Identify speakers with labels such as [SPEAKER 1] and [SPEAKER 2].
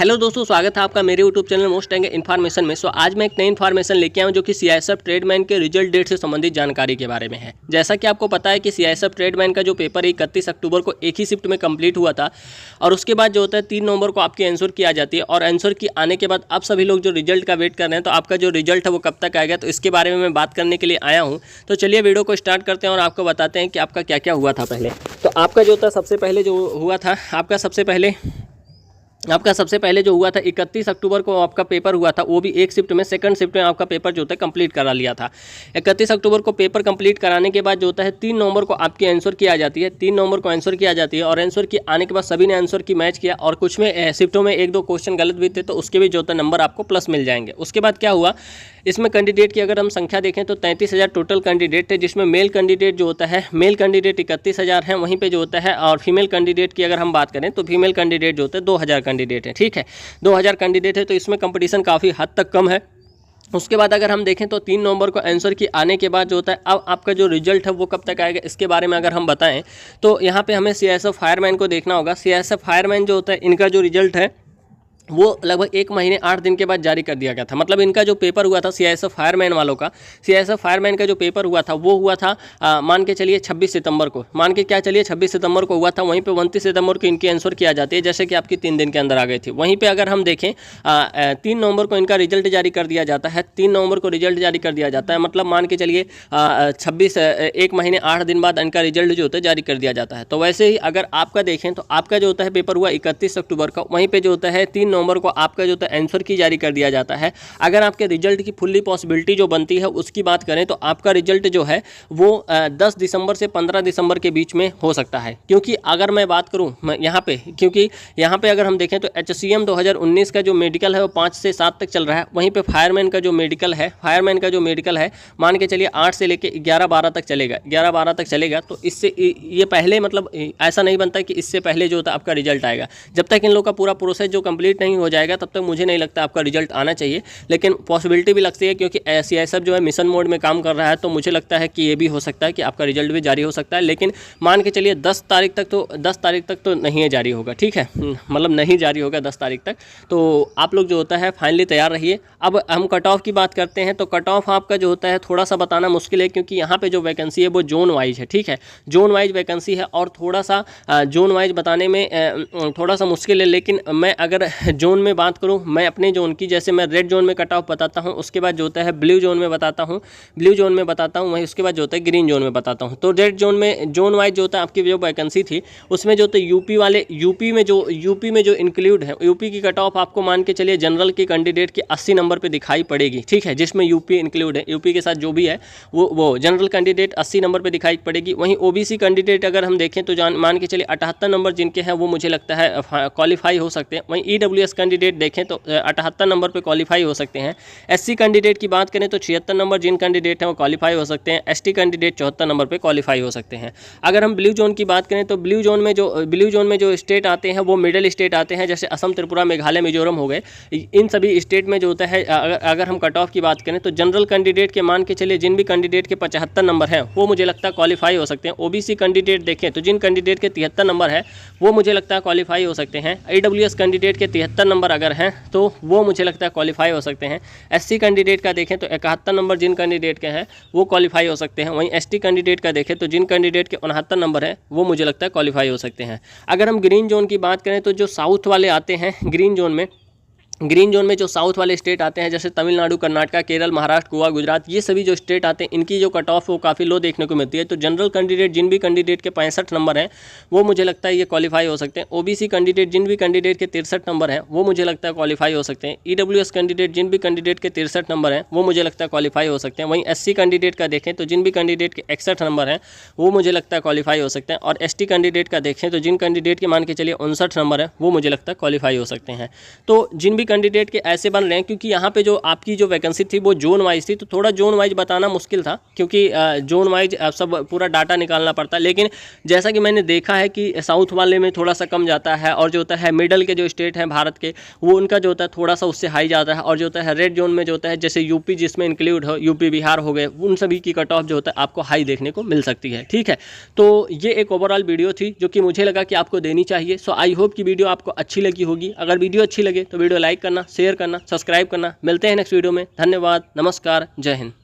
[SPEAKER 1] Hello दोस्तों, स्वागत है आपका मेरे यूट्यूब चैनल मोस्ट एंगे इन्फॉर्मेशन में। आज मैं एक नई इन्फॉर्मेशन लेके आया हूं जो कि सीआईएसएफ ट्रेडमैन के रिजल्ट डेट से संबंधित जानकारी के बारे में है। जैसा कि आपको पता है कि सीआईएसएफ ट्रेडमैन का जो पेपर 31 अक्टूबर को एक ही शिफ्ट में कंप्लीट हुआ था और उसके बाद जो होता है 3 नवंबर को आपकी आंसर की आ जाती है और आंसर की आने के बाद आप सभी लोग जो रिजल्ट का वेट कर रहे हैं, तो आपका जो रिजल्ट है वो कब तक आएगा, तो इसके बारे में मैं बात करने के लिए आया हूँ। तो चलिए वीडियो को स्टार्ट करते हैं और आपको बताते हैं कि आपका क्या क्या हुआ था पहले। तो आपका जो था सबसे पहले जो हुआ था आपका सबसे पहले जो हुआ था 31 अक्टूबर को आपका पेपर हुआ था, वो भी एक शिफ्ट में, सेकंड शिफ्ट में आपका पेपर जो होता है कंप्लीट करा लिया था। 31 अक्टूबर को पेपर कंप्लीट कराने के बाद जो होता है 3 नवंबर को आपकी आंसर की आ जाती है। 3 नवंबर को आंसर की आ जाती है और आंसर की आने के बाद सभी ने आंसर की मैच किया और कुछ में शिफ्टों में 1-2 क्वेश्चन गलत भी थे, तो उसके भी जो होता है नंबर आपको प्लस मिल जाएंगे। उसके बाद क्या हुआ, इसमें कैंडिडेट की अगर हम संख्या देखें तो 33,000 टोटल कैंडिडेट थे, जिसमें मेल कैंडिडेट जो होता है, मेल कैंडिडेट 31,000 है वहीं पे जो होता है, और फीमेल कैंडिडेट की अगर हम बात करें तो फीमेल कैंडिडेट जो होते हैं 2,000 कैंडिडेट है। ठीक है, 2,000 कैंडिडेट है, तो इसमें कंपटीशन काफ़ी हद तक कम है। उसके बाद अगर हम देखें तो 3 नवंबर को आंसर की आने के बाद जो होता है, अब आपका जो रिजल्ट है वो कब तक आएगा, इसके बारे में अगर हम बताएं तो यहाँ पे हमें सीआईएसएफ फायरमैन को देखना होगा। सीआईएसएफ फायरमैन जो होता है, इनका जो रिजल्ट है वो लगभग 1 महीने 8 दिन के बाद जारी कर दिया गया था। मतलब इनका जो पेपर हुआ था सीआईएसएफ फायरमैन वालों का, सीआईएसएफ फायरमैन का जो पेपर हुआ था वो हुआ था मान के चलिए 26 सितंबर को, मान के क्या चलिए 26 सितंबर को हुआ था। वहीं पे 29 सितंबर को इनकी आंसर की आ जाती है, जैसे कि आपकी 3 दिन के अंदर आ गई थी। वहीं पर अगर हम देखें 3 नवंबर को इनका रिजल्ट जारी कर दिया जाता है। 3 नवंबर को रिजल्ट जारी कर दिया जाता है, मतलब मान के चलिए 1 महीने 8 दिन बाद इनका रिजल्ट जो होता है जारी कर दिया जाता है। तो वैसे ही अगर आपका देखें तो आपका जो होता है पेपर हुआ 31 अक्टूबर का, वहीं पर जो होता है 3 नवंबर को आपका जो आंसर की जारी कर दिया जाता है। अगर आपके रिजल्ट की फुल्ली पॉसिबिलिटी जो बनती है उसकी बात करें तो आपका रिजल्ट जो है वो 10 दिसंबर से 15 दिसंबर के बीच में हो सकता है। क्योंकि अगर मैं बात करूं यहाँ पे, क्योंकि यहाँ पे अगर हम देखें तो HCM 2019 का जो मेडिकल है वो 5 से 7 तक चल रहा है। वहीं पे फायरमैन का जो मेडिकल है, मान के चलिए 8 से लेके 11-12 तक चलेगा। तो इससे ये पहले, मतलब ऐसा नहीं बनता कि इससे पहले जो होता है आपका रिजल्ट आएगा। जब तक इन लोग का पूरा प्रोसेस जो कंप्लीट नहीं हो जाएगा तब तक मुझे नहीं लगता आपका रिजल्ट आना चाहिए। लेकिन पॉसिबिलिटी भी लगती है, क्योंकि सीआईएसएफ जो है मिशन मोड में काम कर रहा है, तो मुझे लगता है कि ये भी हो सकता है कि आपका रिजल्ट भी जारी हो सकता है। लेकिन मान के चलिए 10 तारीख तक तो नहीं जारी होगा। ठीक है, मतलब नहीं जारी होगा 10 तारीख तक। तो आप लोग जो होता है फाइनली तैयार रहिए। अब हम कट ऑफ की बात करते हैं, तो कट ऑफ आपका जो होता है थोड़ा सा बताना मुश्किल है, क्योंकि यहाँ पे जो वैकेंसी है वो जोन वाइज है। ठीक है, जोन वाइज वैकेंसी है और थोड़ा सा जोन वाइज बताने में थोड़ा सा मुश्किल है। लेकिन मैं अगर जोन में बात करूं, मैं अपने जोन की, जैसे मैं रेड जोन में कट ऑफ बताता हूं, उसके बाद जो होता है ब्लू जोन में बताता हूं, वहीं उसके बाद जो होता है ग्रीन जोन में बताता हूं। तो रेड जोन में, जोन वाइज जो होता है आपकी जो वैकेंसी थी उसमें जो होता है यूपी में जो इंक्लूड है, यूपी की कट ऑफ आपको मान के चलिए जनरल की कैंडिडेट की 80 नंबर पर दिखाई पड़ेगी। ठीक है, जिसमें यूपी इंक्लूड है, यूपी के साथ जो भी है वो जनरल कैंडिडेट 80 नंबर पर दिखाई पड़ेगी। वहीं ओबीसी कैंडिडेट अगर हम देखें तो मान के चलिए 78 नंबर जिनके हैं वो मुझे लगता है क्वालिफाई हो सकते हैं। वहीं ईडब्ल्यूएस कैंडिडेट देखें तो 78 नंबर पे क्वालिफाई हो सकते हैं। एससी कैंडिडेट की बात करें तो 76 नंबर जिन कैंडिडेट हैं वो क्वालिफाई हो सकते हैं। एसटी कैंडिडेट 74 नंबर पे क्वालिफाई हो सकते हैं। अगर हम ब्लू जोन की बात करें तो ब्लू जोन में जो स्टेट आते हैं वो मिडिल स्टेट आते हैं, जैसे असम, त्रिपुरा, मेघालय, मिजोरम हो गए। इन सभी स्टेट में जो होता है अगर हम कट ऑफ की बात करें तो जनरल कैंडिडेट के मान के चलिए जिन भी कैंडिडेट के 75 नंबर हैं वो मुझे लगता है क्वालिफाई हो सकते हैं। ओबीसी कैंडिडेट देखें तो जिन कैंडिडेट के 73 नंबर है वो मुझे लगता है क्वालिफाई हो सकते हैं। ईडब्ल्यूएस कैंडिडेट के 73 नंबर अगर हैं तो वो मुझे लगता है क्वालिफाई हो सकते हैं। एससी कैंडिडेट का देखें तो 71 नंबर जिन कैंडिडेट के हैं वो क्वालिफाई हो सकते हैं। वहीं एसटी कैंडिडेट का देखें तो जिन कैंडिडेट के 69 नंबर है वो मुझे लगता है क्वालिफाई हो सकते हैं। अगर हम ग्रीन जोन की बात करें तो जो साउथ वाले आते हैं ग्रीन जोन में जो साउथ वाले स्टेट आते हैं, जैसे तमिलनाडु, कर्नाटक, केरल, महाराष्ट्र, गोवा, गुजरात, ये सभी जो स्टेट आते हैं इनकी जो कट ऑफ वो काफ़ी लो देखने को मिलती है। तो जनरल कैंडिडेट जिन भी कैंडिडेट के 65 नंबर हैं वो मुझे लगता है ये क्वालिफाई हो सकते हैं। ओबीसी कैंडिडेट जिन भी कैंडिडेट के 63 नंबर हैं वो मुझे लगता है क्वालिफाई हो सकते हैं। ईडब्ल्यूएस कैंडिडेट जिन भी कैंडिडेट के 63 नंबर हैं वो मुझे लगता है क्वालिफाई हो सकते हैं। वहीं एससी कैंडिडेट का देखें तो जिन भी कैंडिडेट के 61 नंबर हैं वो मुझे लगता है क्वालिफाई हो सकते हैं। और एसटी कैंडिडेट का देखें तो जिन कैंडिडेट के मान के चलिए 59 नंबर है वो मुझे लगता है क्वालिफाई हो सकते हैं। तो जिन भी कैंडिडेट के ऐसे बन रहे हैं क्योंकि यहाँ पे जो आपकी जो वैकेंसी थी वो जोन वाइज थी, तो थोड़ा जोन वाइज बताना मुश्किल था क्योंकि जोन वाइज सब पूरा डाटा निकालना पड़ता है। लेकिन जैसा कि मैंने देखा है कि साउथ वाले में थोड़ा सा कम जाता है, और जो होता है मिडल के जो स्टेट हैं भारत के, वो उनका जो होता है थोड़ा सा उससे हाई जाता है, और जो होता है रेड जोन में जो होता है जैसे यूपी जिसमें इंक्लूड हो, यूपी बिहार हो गए, उन सभी की कट ऑफ जो होता है आपको हाई देखने को मिल सकती है। ठीक है, तो ये एक ओवरऑल वीडियो थी जो कि मुझे लगा कि आपको देनी चाहिए। सो आई होप कि वीडियो आपको अच्छी लगी होगी। अगर वीडियो अच्छी लगे तो वीडियो लाइक करना, शेयर करना, सब्सक्राइब करना। मिलते हैं नेक्स्ट वीडियो में। धन्यवाद, नमस्कार, जय हिंद।